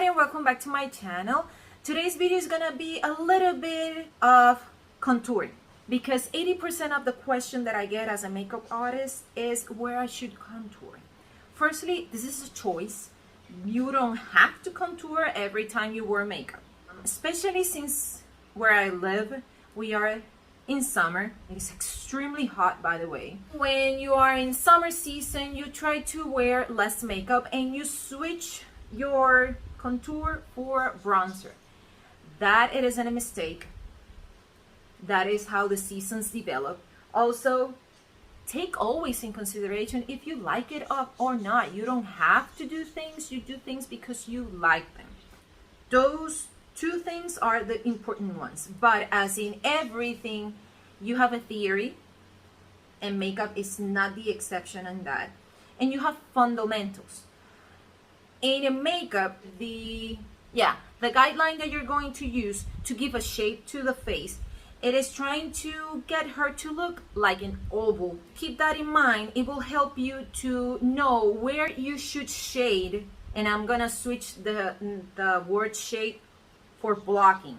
everybody and welcome back to my channel. Today's video is gonna be a little bit of contouring because 80% of the question that I get as a makeup artist is where I should contour. Firstly, this is a choice. You don't have to contour every time you wear makeup, especially since where I live, we are in summer. It's extremely hot, by the way. When you are in summer season, you try to wear less makeup and you switch your contour for bronzer. That it isn't a mistake. That is how the seasons develop. Also, take always in consideration if you like it or not. You don't have to do things. You do things because you like them. Those two things are the important ones. But as in everything, you have a theory, and makeup is not the exception on that. And you have fundamentals. In a makeup, the guideline that you're going to use to give a shape to the face, it is trying to get her to look like an oval. Keep that in mind. It will help you to know where you should shade. And I'm gonna switch the word shade for blocking.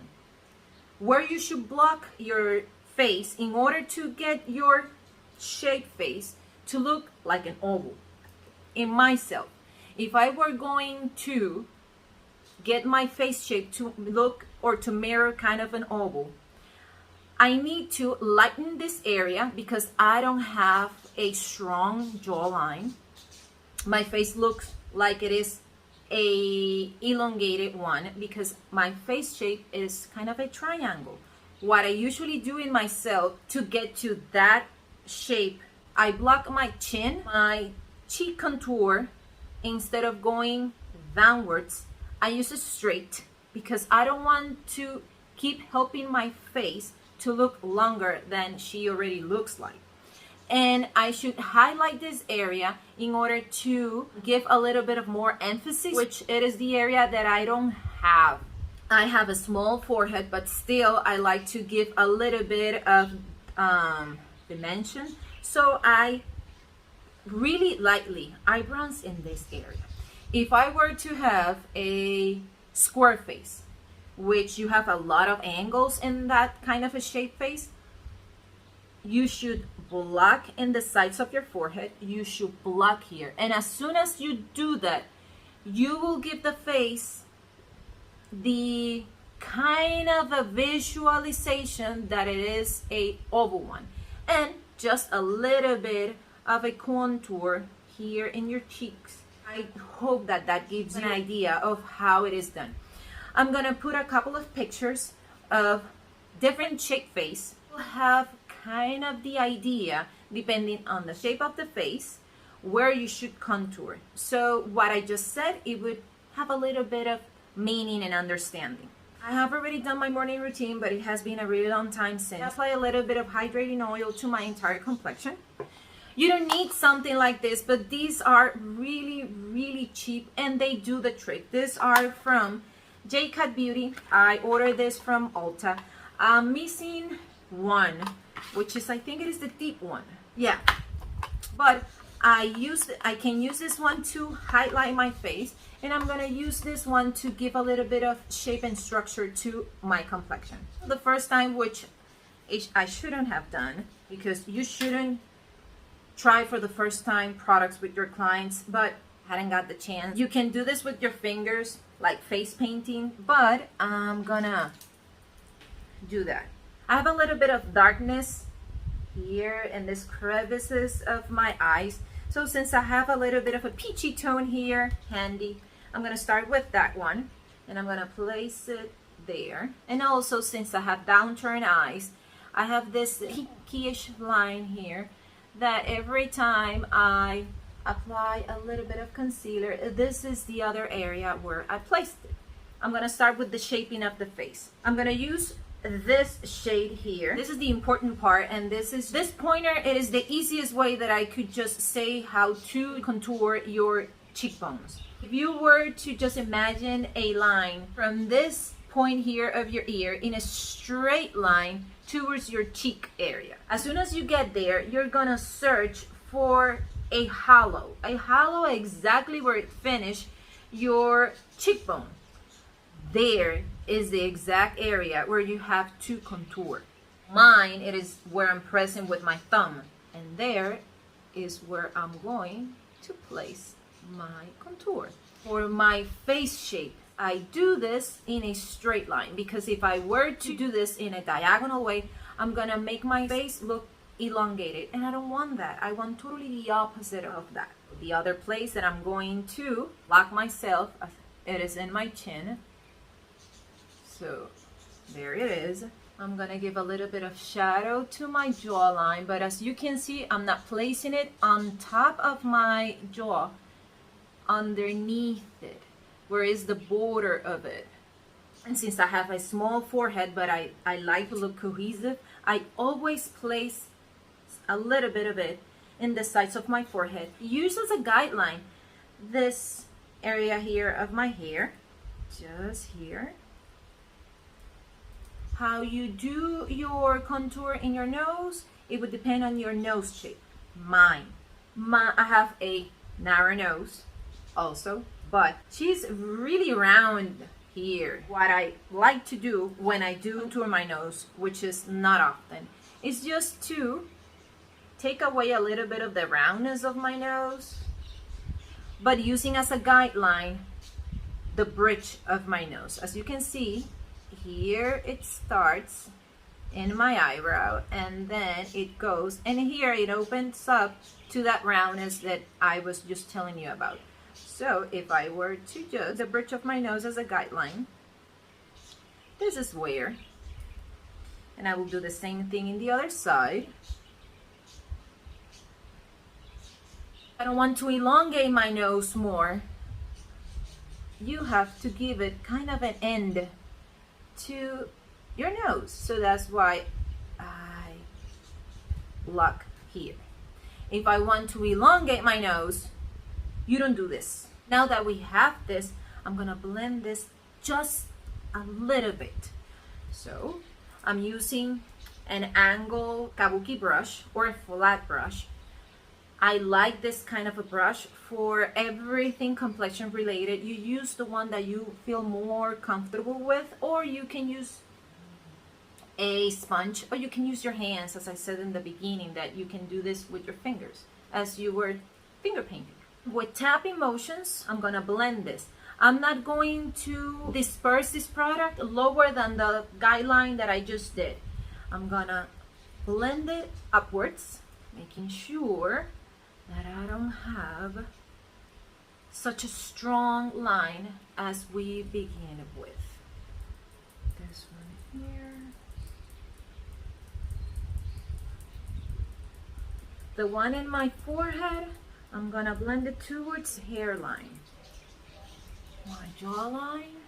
Where you should block your face in order to get your shaped face to look like an oval. In myself, if I were going to get my face shape to look or to mirror kind of an oval, I need to lighten this area because I don't have a strong jawline. My face looks like it is a elongated one because my face shape is kind of a triangle. What I usually do in myself to get to that shape, I block my chin, my cheek contour. Instead of going downwards, I use a straight because I don't want to keep helping my face to look longer than she already looks like. And I should highlight this area in order to give a little bit of more emphasis, which it is the area that I don't have. I have a small forehead, but still I like to give a little bit of dimension. So I really lightly eyebrows in this area. If I were to have a square face, which you have a lot of angles in that kind of a shape face, you should block in the sides of your forehead. You should block here. And as soon as you do that, you will give the face the kind of a visualization that it is a oval one. And just a little bit of a contour here in your cheeks. I hope that that gives you an idea of how it is done. I'm gonna put a couple of pictures of different shape face. You'll have kind of the idea, depending on the shape of the face, where you should contour. So what I just said, it would have a little bit of meaning and understanding. I have already done my morning routine, but it has been a really long time since. I apply a little bit of hydrating oil to my entire complexion. You don't need something like this, but these are really, really cheap and they do the trick. These are from J.Cat Beauty. I ordered this from Ulta. I'm missing one, which is, I think it is the deep one. Yeah, but I can use this one to highlight my face, and I'm gonna use this one to give a little bit of shape and structure to my complexion. The first time, which I shouldn't have done, because you shouldn't try for the first time products with your clients, but hadn't got the chance. You can do this with your fingers, like face painting, but I'm gonna do that. I have a little bit of darkness here in this crevices of my eyes. So since I have a little bit of a peachy tone here handy, I'm gonna start with that one and I'm gonna place it there. And also, since I have downturned eyes, I have this pinkish line here that every time I apply a little bit of concealer, this is the other area where I placed it. I'm gonna start with the shaping of the face. I'm gonna use this shade here. This is the important part, and this pointer, it is the easiest way that I could just say how to contour your cheekbones. If you were to just imagine a line from this point here of your ear in a straight line towards your cheek area. As soon as you get there, you're gonna search for a hollow exactly where it finished your cheekbone. there is the exact area where you have to contour. Mine, it is where I'm pressing with my thumb, and there is where I'm going to place my contour. For my face shape, I do this in a straight line, because if I were to do this in a diagonal way, I'm gonna make my face look elongated, and I don't want that. I want totally the opposite of that. The other place that I'm going to lock myself, it is in my chin. So there it is. I'm gonna give a little bit of shadow to my jawline, but as you can see, I'm not placing it on top of my jaw, underneath it, where is the border of it. And since I have a small forehead, but I like to look cohesive, I always place a little bit of it in the sides of my forehead. Use as a guideline this area here of my hair, just here. How you do your contour in your nose, it would depend on your nose shape. I have a narrow nose also, but she's really round here. What I like to do when I do contour my nose, which is not often, is just to take away a little bit of the roundness of my nose, but using as a guideline the bridge of my nose. As you can see, here it starts in my eyebrow, and then it goes, and here it opens up to that roundness that I was just telling you about. So if I were to just the bridge of my nose as a guideline, this is where, and I will do the same thing in the other side. I don't want to elongate my nose more. You have to give it kind of an end to your nose. So that's why I lock here. If I want to elongate my nose, you don't do this. Now that we have this, I'm gonna blend this just a little bit. So I'm using an angle kabuki brush or a flat brush. I like this kind of a brush for everything complexion related. You use the one that you feel more comfortable with, or you can use a sponge, or you can use your hands, as I said in the beginning, that you can do this with your fingers as you were finger painting. With tapping motions, I'm gonna blend this. I'm not going to disperse this product lower than the guideline that I just did. I'm gonna blend it upwards, making sure that I don't have such a strong line as we begin with. This one here. The one in my forehead, I'm gonna blend it towards the hairline. My jawline.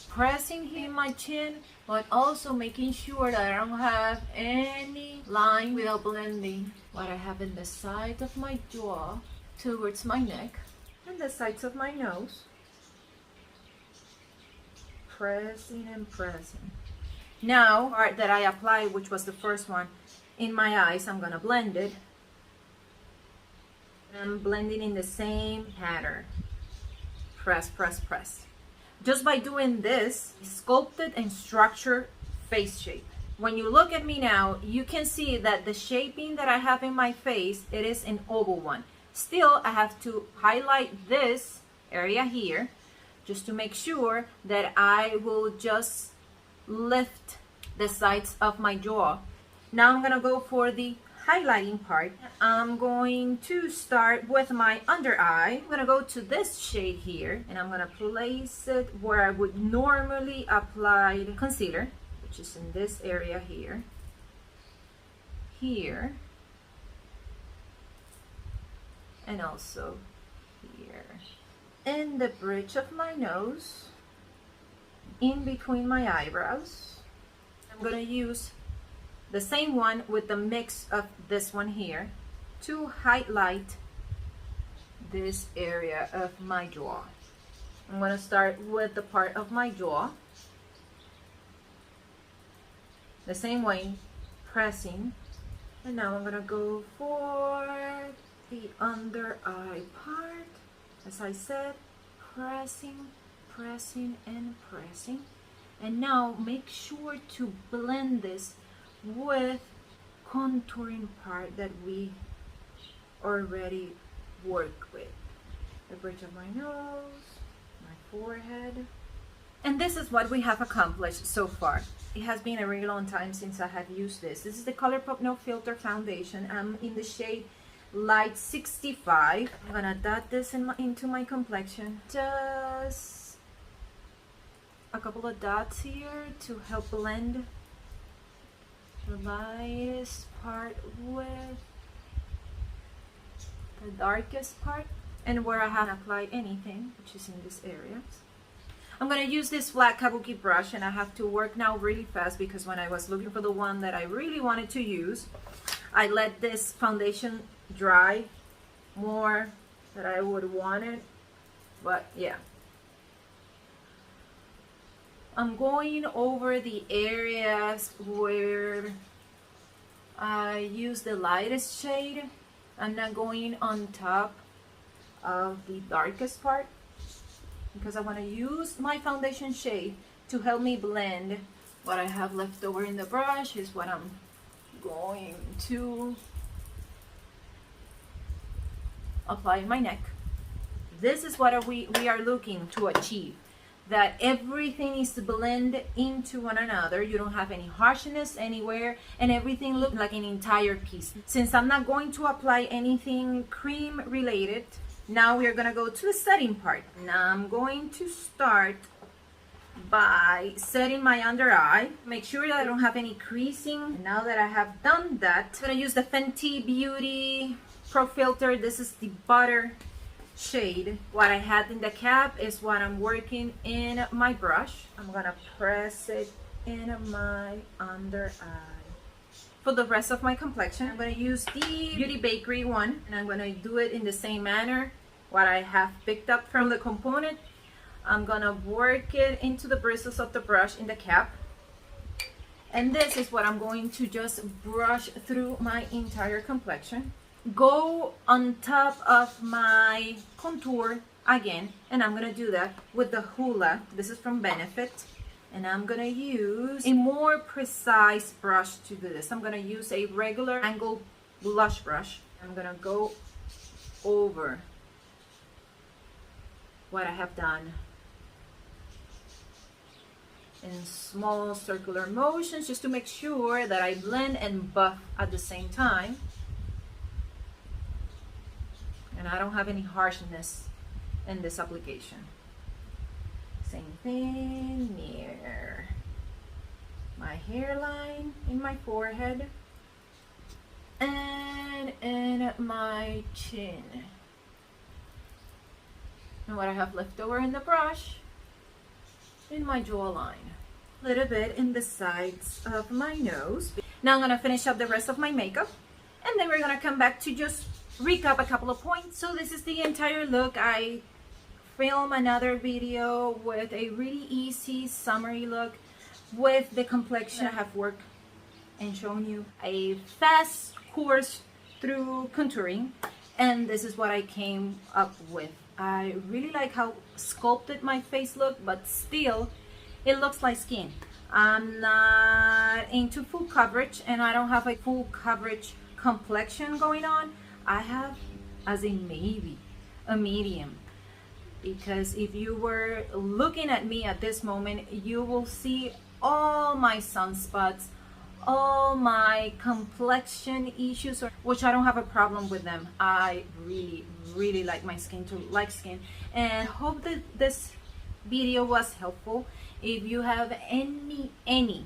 Pressing here my chin, but also making sure that I don't have any line without blending what I have in the side of my jaw towards my neck and the sides of my nose. Pressing and pressing. Now, part that I applied, which was the first one, in my eyes, I'm gonna blend it. I'm blending in the same pattern. Press, press, press. Just by doing this, sculpted and structured face shape. When you look at me now, you can see that the shaping that I have in my face, it is an oval one. Still, I have to highlight this area here just to make sure that I will just lift the sides of my jaw. Now I'm gonna go for the highlighting part. I'm going to start with my under eye. I'm gonna go to this shade here, and I'm gonna place it where I would normally apply the concealer, which is in this area here, here, and also here. In the bridge of my nose, in between my eyebrows. I'm gonna use the same one with the mix of this one here to highlight this area of my jaw. I'm going to start with the part of my jaw. The same way, pressing. And now I'm going to go for the under eye part. As I said, pressing, pressing and pressing. And now make sure to blend this with contouring part that we already work with. The bridge of my nose, my forehead. And this is what we have accomplished so far. It has been a really long time since I have used this. This is the Colourpop No Filter foundation. I'm in the shade Light 65. I'm gonna dot this into my complexion. Just a couple of dots here to help blend the lightest part with the darkest part, and where I haven't applied anything, which is in this area. I'm gonna use this flat kabuki brush, and I have to work now really fast because when I was looking for the one that I really wanted to use, I let this foundation dry more than I would want it. But yeah, I'm going over the areas where I use the lightest shade. I'm not going on top of the darkest part because I want to use my foundation shade to help me blend. What I have left over in the brush is what I'm going to apply in my neck. This is what we are looking to achieve, that everything needs to blend into one another. You don't have any harshness anywhere, and everything looks like an entire piece. Since I'm not going to apply anything cream related, now we're gonna go to the setting part. Now I'm going to start by setting my under eye. Make sure that I don't have any creasing. Now that I have done that, I'm gonna use the Fenty Beauty Pro Filter. This is the butter shade. What I had in the cap is what I'm working in my brush. I'm gonna press it in my under eye. For the rest of my complexion, I'm gonna use the Beauty Bakerie one, and I'm gonna do it in the same manner. What I have picked up from the component, I'm gonna work it into the bristles of the brush in the cap. And this is what I'm going to just brush through my entire complexion. Go on top of my contour again, and I'm gonna do that with the Hoola. This is from Benefit, and I'm gonna use a more precise brush to do this. I'm gonna use a regular angled blush brush. I'm gonna go over what I have done in small circular motions just to make sure that I blend and buff at the same time. And I don't have any harshness in this application. Same thing near my hairline, in my forehead, and in my chin. And what I have left over in the brush, in my jawline. A little bit in the sides of my nose. Now I'm gonna finish up the rest of my makeup, and then we're gonna come back to just recap a couple of points. So this is the entire look. I filmed another video with a really easy summary look with the complexion. I have worked and shown you a fast course through contouring, and this is what I came up with. I really like how sculpted my face looked, but still it looks like skin. I'm not into full coverage, and I don't have a full coverage complexion going on. I have as a maybe a medium, because if you were looking at me at this moment, you will see all my sunspots, all my complexion issues, which I don't have a problem with them. I really like my skin, to like skin, and I hope that this video was helpful. If you have any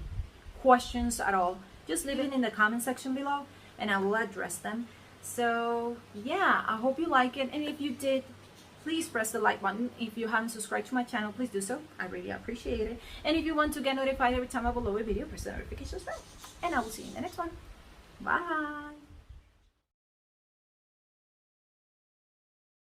questions at all, just leave it in the comment section below and I will address them. So yeah, I hope you like it, and if you did, please press the like button. If you haven't subscribed to my channel, please do so. I really appreciate it. And if you want to get notified every time I upload a video, press the notifications bell. And I will see you in the next one. Bye.